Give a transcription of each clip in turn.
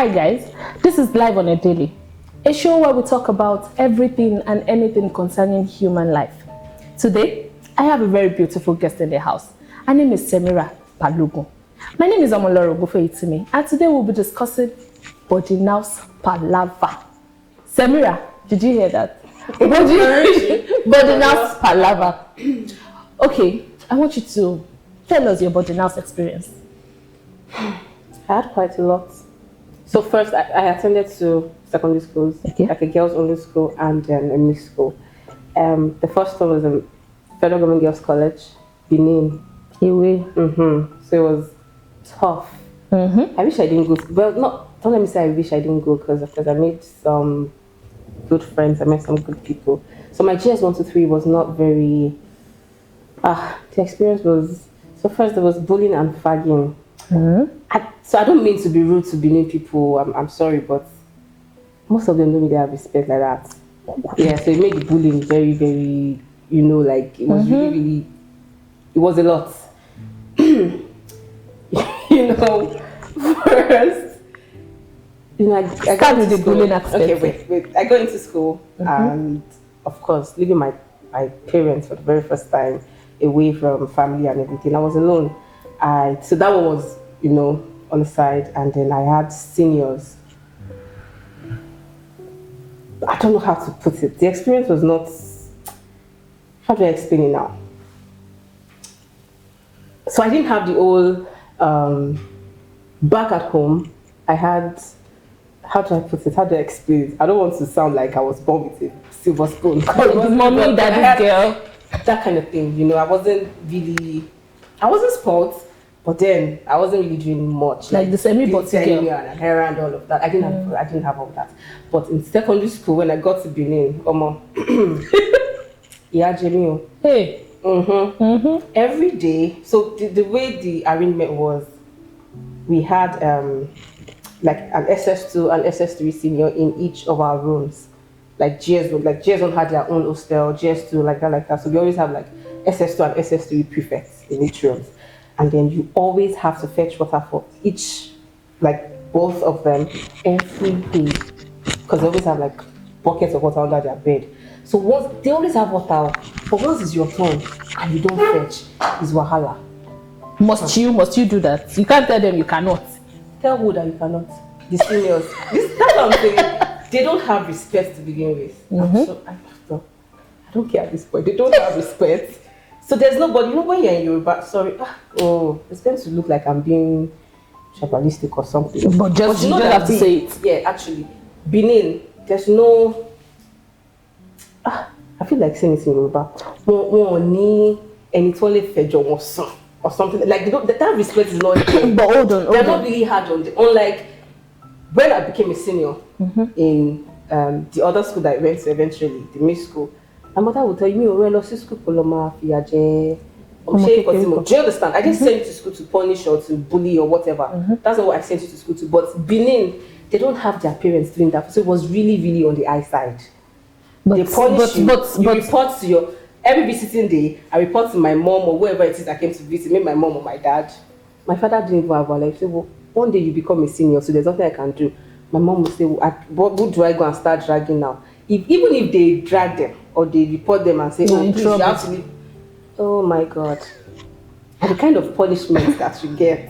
Hi guys, this is Live on a Daily, a show where we talk about everything and anything concerning human life. Today, I have a very beautiful guest in the house. Her name is Semira Palugo. My name is Amoloro Bufeitimi, and today we'll be discussing body now's Palava. Semira, did you hear that? Body now's Palava. Okay, I want you to tell us your body now's experience. I had quite a lot. So first, I attended to secondary schools, like a girls' only school and then a mixed school. The first one was a Federal Government Girls College, Benin. So it was tough. I wish I didn't go. Well, don't let me say I wish I didn't go because I made some good friends. I met some good people. So my GS 1 to 3 was not very. The experience was. So first there was bullying and fagging. So I don't mean to be rude to Benin people. I'm sorry, but most of them don't really have respect like that. Yeah, so it made the bullying very, very, like it was really, it was a lot. First, I got into the bullying aspect. Okay, wait. I got into school and, of course, leaving my parents for the very first time, away from family and everything. I was alone. So that one was, on the side, and then I had seniors. I don't know how to put it. The experience was not. How do I explain it now? So I didn't have the whole. Back at home, I had. How do I put it? How do I explain it? I don't want to sound like I was born with a silver spoon. Mommy, daddy, girl. That kind of thing, I wasn't spoiled. But then I wasn't really doing much. Like the semi-body girl and hair and all of that. I didn't have all that. But in secondary school, when I got to Benin, yeah, Jamie. Hey. Every day. So the way the arrangement was, we had like an SS2 and SS3 senior in each of our rooms. Like GS1 had their own hostel, GS2 like that. So we always have like SS2 and SS3 prefects in each room. And then you always have to fetch water for each, like both of them, every day. Because they always have like buckets of water under their bed. So once they always have water, but once it's your turn and you don't fetch, it's wahala. Must you do that? You can't tell them you cannot. Tell who that you cannot. The seniors. That's what I'm saying. They don't have respect to begin with. I don't care at this point. They don't have respect. So there's nobody, when you're in Yoruba, it's going to look like I'm being tribalistic or something. But you don't have to say it. Yeah, actually. Benin, there's no... I feel like saying it in Yoruba. Or something. Like, that respect is not there. But hold on. They're not really hard on it. Unlike when I became a senior in the other school that I went to eventually, the mixed school, my mother would tell you, do you understand? I didn't send you to school to punish or to bully or whatever. That's not what I sent you to school to. But Benin, they don't have their parents doing that. So it was really, really on the eye side. They punish you. You report to your... Every visiting day, I report to my mom or whoever it is that came to visit, maybe my mom or my dad. My father didn't even have one life. He said, well, one day you become a senior, so there's nothing I can do. My mom would say, what do I go and start dragging now? Even if they drag them or they report them and say, please, you have to leave. Oh my God. And the kind of punishment that you get.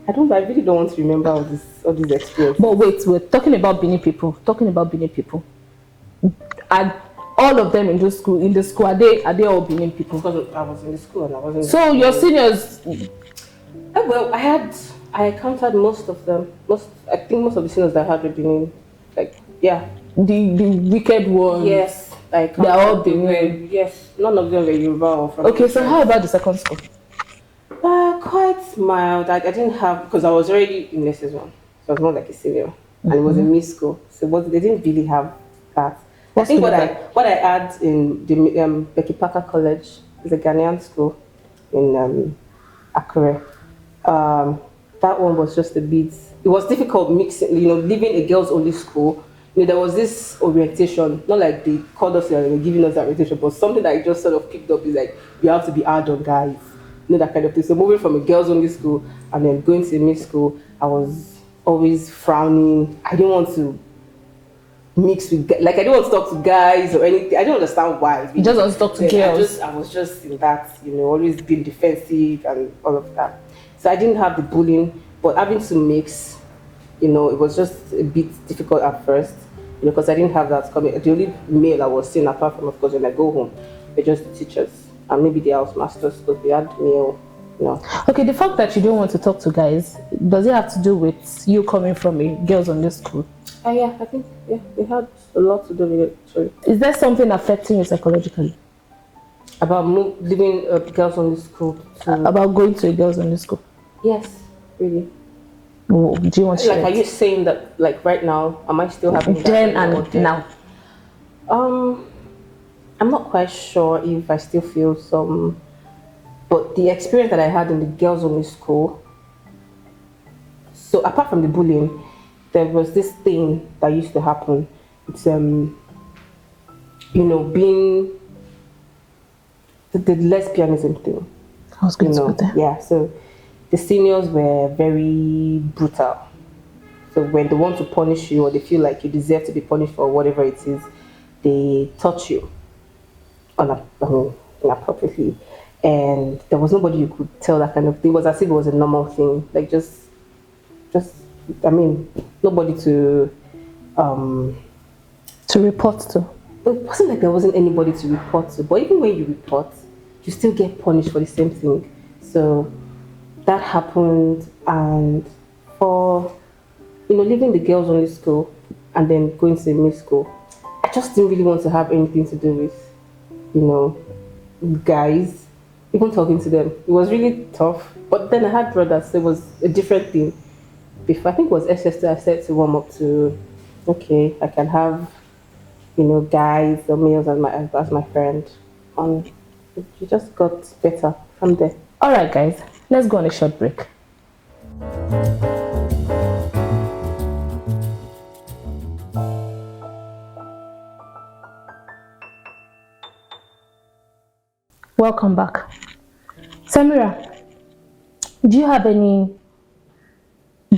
I really don't want to remember all these experiences. But wait, we're talking about Benin people. And all of them in the school, are they all Benin people? Because I was in the school and I wasn't. So your seniors? Well, I counted most of them. I think most of the seniors that I had were Benin. Like, yeah. The wicked ones. Yes, they're all Benin. Yes, none of them were Yoruba or from. Okay, so how about the second school? Quite mild. I didn't have, because I was already in SS1, so I was not like a senior, and it was a mixed school, so they didn't really have that. I think what I had in the Becky Parker College is a Ghanaian school in Akure. That one was just a bit. It was difficult mixing, leaving a girls' only school. There was this orientation, not like they called us and they were giving us that orientation, but something that I just sort of picked up is like, you have to be hard on guys, that kind of thing. So moving from a girls' only school and then going to a mixed school, I was always frowning. I didn't want to mix with like I didn't want to talk to guys or anything. I don't understand why. You just want to talk to girls. I was just in that, always being defensive and all of that. So I didn't have the bullying, but having to mix, it was just a bit difficult at first, because I didn't have that coming. The only male I was seeing, apart from, of course, when I go home, were just the teachers and maybe the house masters, because they had male. Okay, the fact that you don't want to talk to guys, does it have to do with you coming from a girls' only school? Yeah, I think it had a lot to do with it. Sorry. Is there something affecting you psychologically? About leaving a girls' only school about going to a girls' only school? Yes, really. Oh, do you want to? Are you saying that, like, right now, am I still having then and now? I'm not quite sure if I still feel some, but the experience that I had in the girls' only school. So apart from the bullying, there was this thing that used to happen. It's being the lesbianism thing. I was going to go there. Yeah, so the seniors were very brutal. So when they want to punish you, or they feel like you deserve to be punished for whatever it is, they touch you inappropriately. And there was nobody you could tell that kind of thing. It was as if it was a normal thing. Like nobody to report to. It wasn't like there wasn't anybody to report to, but even when you report, you still get punished for the same thing. So that happened, and for leaving the girls only school and then going to a mixed school, I just didn't really want to have anything to do with guys. Even talking to them, it was really tough. But then I had brothers, so it was a different thing. Before, I think it was SS2, I said to warm up to, okay, I can have guys or males as my friend. And it just got better from there. All right, guys, let's go on a short break. Welcome back. Samira, do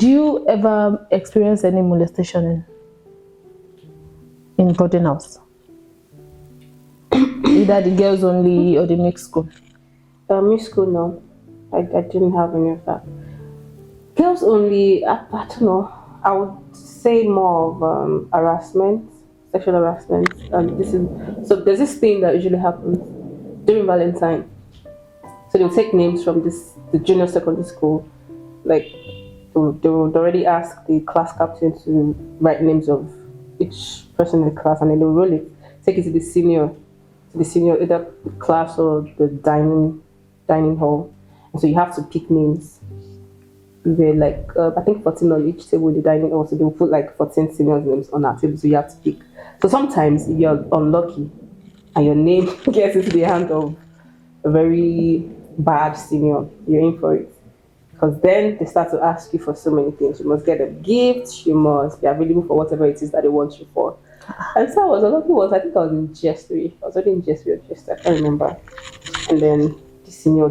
you ever experience any molestation in boarding house? Either the girls only or the mixed school? Mixed school, no. I didn't have any of that. Girls only, I don't know. I would say more of harassment, sexual harassment. So there's this thing that usually happens during Valentine. So they'll take names from the junior secondary school. Like they would already ask the class captain to write names of each person in the class, and then they'll roll it, take it to the senior either class or the dining hall. And so you have to pick names. We were like I think 14 on each table in the dining hall, so they'll put like 14 seniors' names on our table, so you have to pick. So sometimes if you're unlucky and your name gets into the hand of a very bad senior, you're in for it. Because then they start to ask you for so many things. You must get a gift, you must be available for whatever it is that they want you for. And so I was unlucky. I think I was in GS3. I was already in GS3 or GS2, I can't remember. And then the senior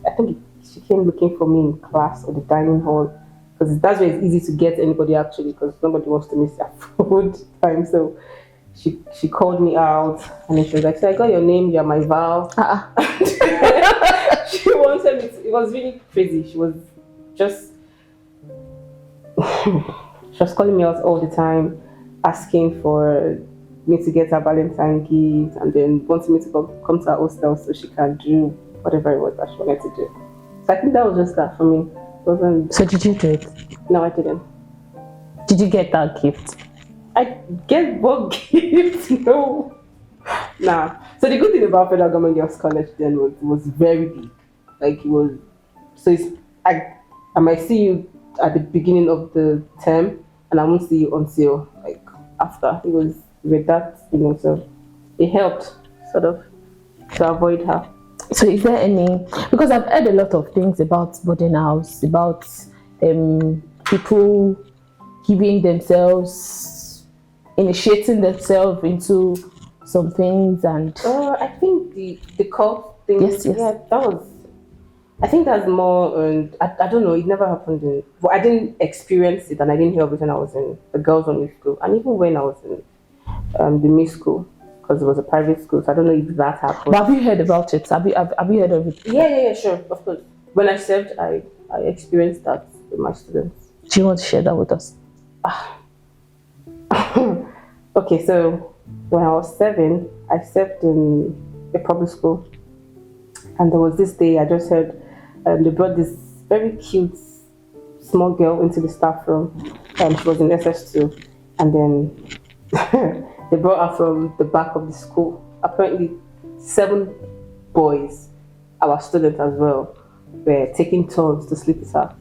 I think she came looking for me in class or the dining hall. Because that's where it's easy to get anybody actually, because nobody wants to miss their food time. So she called me out, and then she was like, so I got your name, you're my Val. She wanted me to, it was really crazy. She was calling me out all the time, asking for me to get her Valentine gift, and then wanting me to come to her hostel so she can do whatever it was that she wanted to do. So I think that was just that for me. So did you do it? No, I didn't. Did you get that gift? I get what gift? No. Nah. So the good thing about Federal Government Girls College then was very big. Like it was. So I might see you at the beginning of the term, and I won't see you until like after. It was with that, so it helped sort of to avoid her. So is there any, because I've heard a lot of things about boarding house, about people initiating themselves into some things, and I think the cult thing. Yes. Yeah, that was. I think that's more, and I don't know, it never happened but I didn't experience it and I didn't hear of it when I was in the girls' only school. And even when I was in the mixed school, because it was a private school, so I don't know if that happened. But have you heard about it? Have you heard of it? Yeah, sure, of course. When I served, I experienced that with my students. Do you want to share that with us? Okay, so when I was 7, I served in a public school. And there was this day I just heard they brought this very cute small girl into the staff room. She was in SS2. And then they brought her from the back of the school. Apparently, 7 boys, our students as well, were taking turns to sleep with her.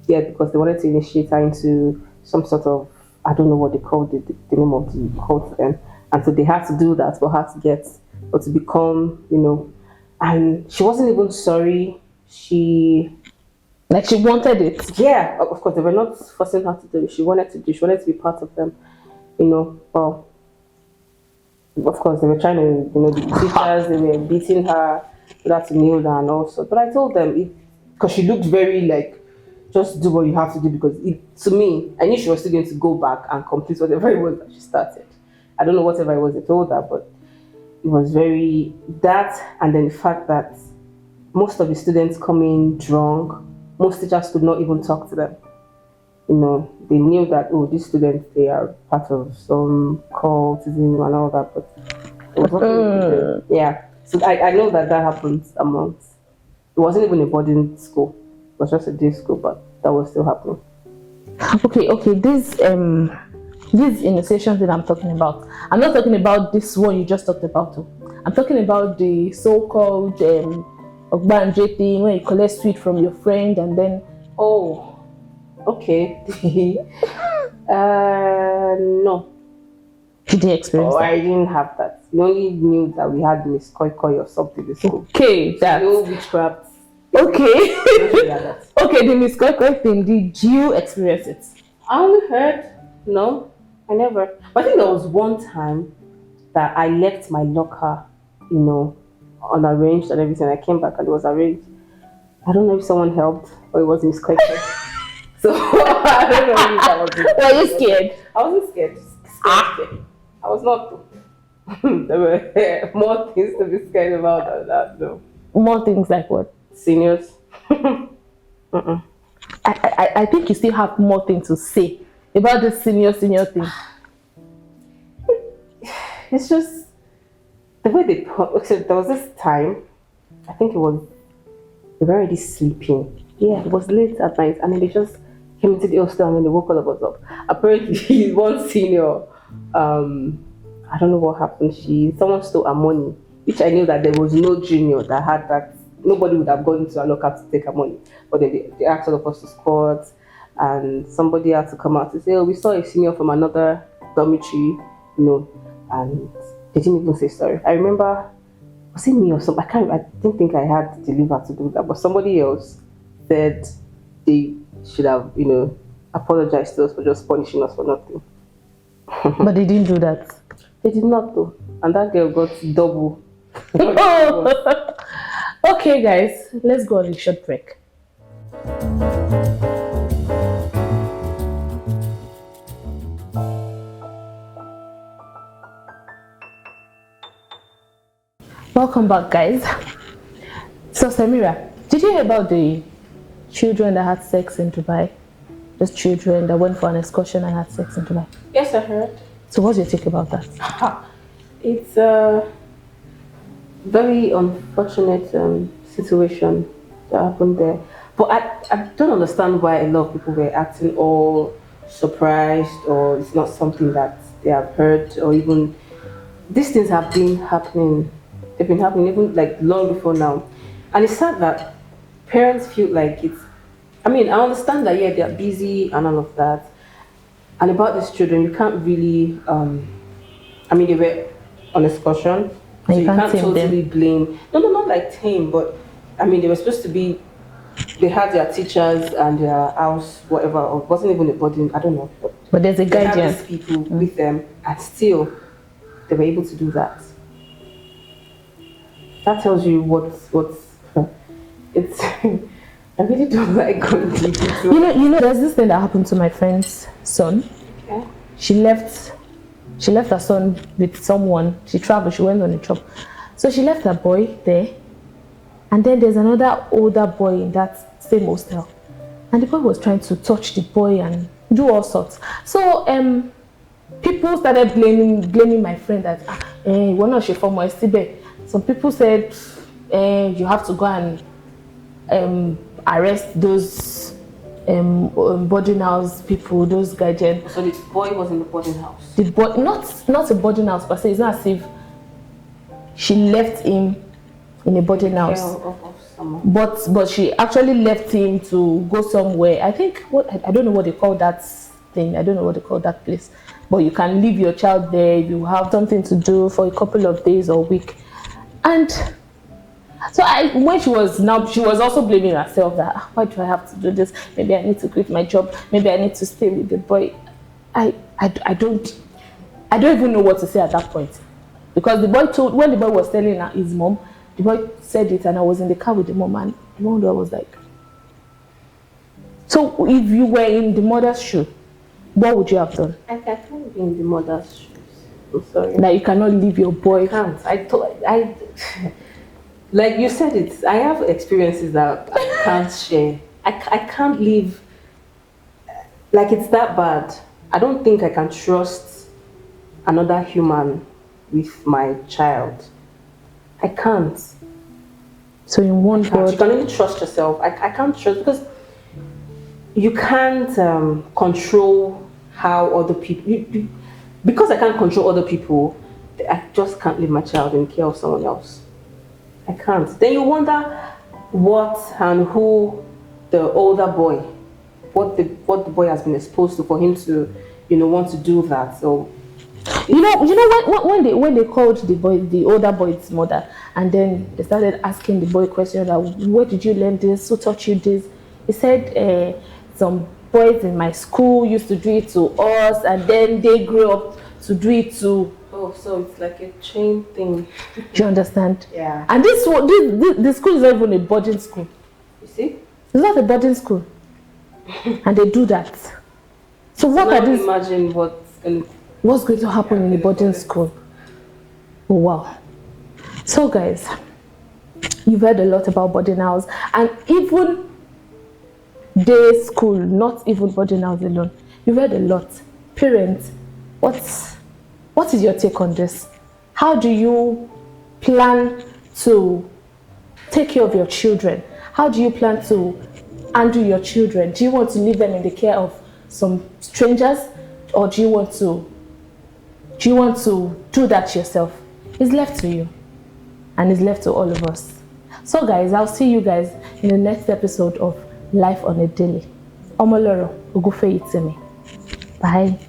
Yeah, because they wanted to initiate her into some sort of, I don't know what they called it, the name of the cult then. And so they had to do that for her to get, or to become, and she wasn't even sorry. She wanted it. Yeah, of course, they were not forcing her to do it. She wanted to be part of them, Well, of course, they were trying to, the teachers, they were beating her, so that to kneel down and also. But I told them, because she looked very just do what you have to do, because to me, I knew she was still going to go back and complete whatever it was that she started. I don't know whatever it was I told her, but it was very that, and then the fact that most of the students come in drunk. Most teachers could not even talk to them. They knew that, these students, they are part of some cultism and all that, but it was not yeah. So I know that happens amongst. It wasn't even a boarding school. It was just a day school, but that was still happening. Okay. These initiations that I'm talking about, I'm not talking about this one you just talked about. I'm talking about the so-called Ogbanje thing, where you collect sweet from your friend and then. Oh, okay. No. You didn't experience that? I didn't have that. We only knew that we had Miss Koi Koi or something in school. Okay, that's. No witchcraft. Okay. Okay, the Miss Koi Koi thing, did you experience it? I only heard. No, I never. But I think there was one time that I left my locker, unarranged and everything. I came back and it was arranged. I don't know if someone helped or it was Miss Koi Koi. So I don't know if that was it. Were you scared? I wasn't scared. Scared. I was not. There were more things to be scared about than that, though. More things like what? Seniors. I think you still have more things to say about the senior thing. It's just the way they put. There was this time, I think they were already sleeping. Yeah, it was late at night, and then they just came into the hostel and then they woke all of us up. Apparently, one senior, I don't know what happened. Someone stole her money, which I knew that there was no junior that had that. Nobody would have gone into a locker to take her money, but they asked all of us to squat, and somebody had to come out to say, "Oh, we saw a senior from another dormitory, and they didn't even say sorry." I remember, was it me or something? I didn't think I had the liver to do that, but somebody else said they should have, apologized to us for just punishing us for nothing. But they didn't do that. They did not though, and that girl got double. Okay, guys, let's go on a short break. Welcome back, guys. So, Samira, did you hear about the children that had sex in Dubai? Those children that went for an excursion and had sex in Dubai? Yes, I heard. So what's your take about that? It's a very unfortunate situation that happened there. But I don't understand why a lot of people were acting all surprised, or it's not something that they have heard, or even these things have been happening. They've been happening even long before now. And it's sad that parents feel like it's, I understand that, yeah, they're busy and all of that. And about these children, you can't really, they were on excursion, so you can't totally blame. No, not like tame, but they were supposed to be, they had their teachers and their house, whatever, or it wasn't even a boarding, I don't know. But there's a guardian. They had these people with them, and still, they were able to do that. That tells you what's It's I really don't like going deep into. There's this thing that happened to my friend's son. Yeah. She left her son with someone. She traveled, she went on a trip. So she left her boy there. And then there's another older boy in that same hostel. And the boy was trying to touch the boy and do all sorts. So people started blaming my friend that we're not sure for my stibe. Some people said you have to go and arrest those boarding house people, those guardians. So the boy was in the boarding house. The boy, not a boarding house, but it's not as if she left him in a boarding house. But she actually left him to go somewhere. I think I don't know what they call that thing. I don't know what they call that place. But you can leave your child there. You have something to do for a couple of days or week. And so when she was also blaming herself that why do I have to do this? Maybe I need to quit my job. Maybe I need to stay with the boy. I don't even know what to say at that point, because when the boy was telling his mom, the boy said it, and I was in the car with the mom, and the mom was like, so if you were in the mother's shoe, what would you have done? I can't be in the mother's shoes. I'm sorry. That you cannot leave your boy. I can't. Like you said it, I have experiences that I can't share. I can't live, like it's that bad. I don't think I can trust another human with my child. I can't. So in one word, you can only trust yourself. I can't trust, because you can't control how other people. Because I can't control other people, I just can't leave my child in care of someone else. I can't. Then you wonder what and who the older boy, what the boy has been exposed to for him to, want to do that. So when they called the older boy's mother, and then they started asking the boy questions like, where did you learn this? Who taught you this? He said some boys in my school used to do it to us, and then they grew up to do it to. Oh, so it's like a chain thing. Do you understand? Yeah. And this the school is not even a boarding school. You see? It's not a boarding school. And they do that. So what are these? Imagine What's going to happen in a boarding school? Oh wow. So guys, you've heard a lot about boarding house, and even day school, not even boarding house alone. You've heard a lot. Parents, what is your take on this? How do you plan to take care of your children? How do you plan to handle your children? Do you want to leave them in the care of some strangers, or do you want to do that yourself? It's left to you, and it's left to all of us. So guys, I'll see you guys in the next episode of Life on a Daily. Omoloro Ogufe Itimi. Bye.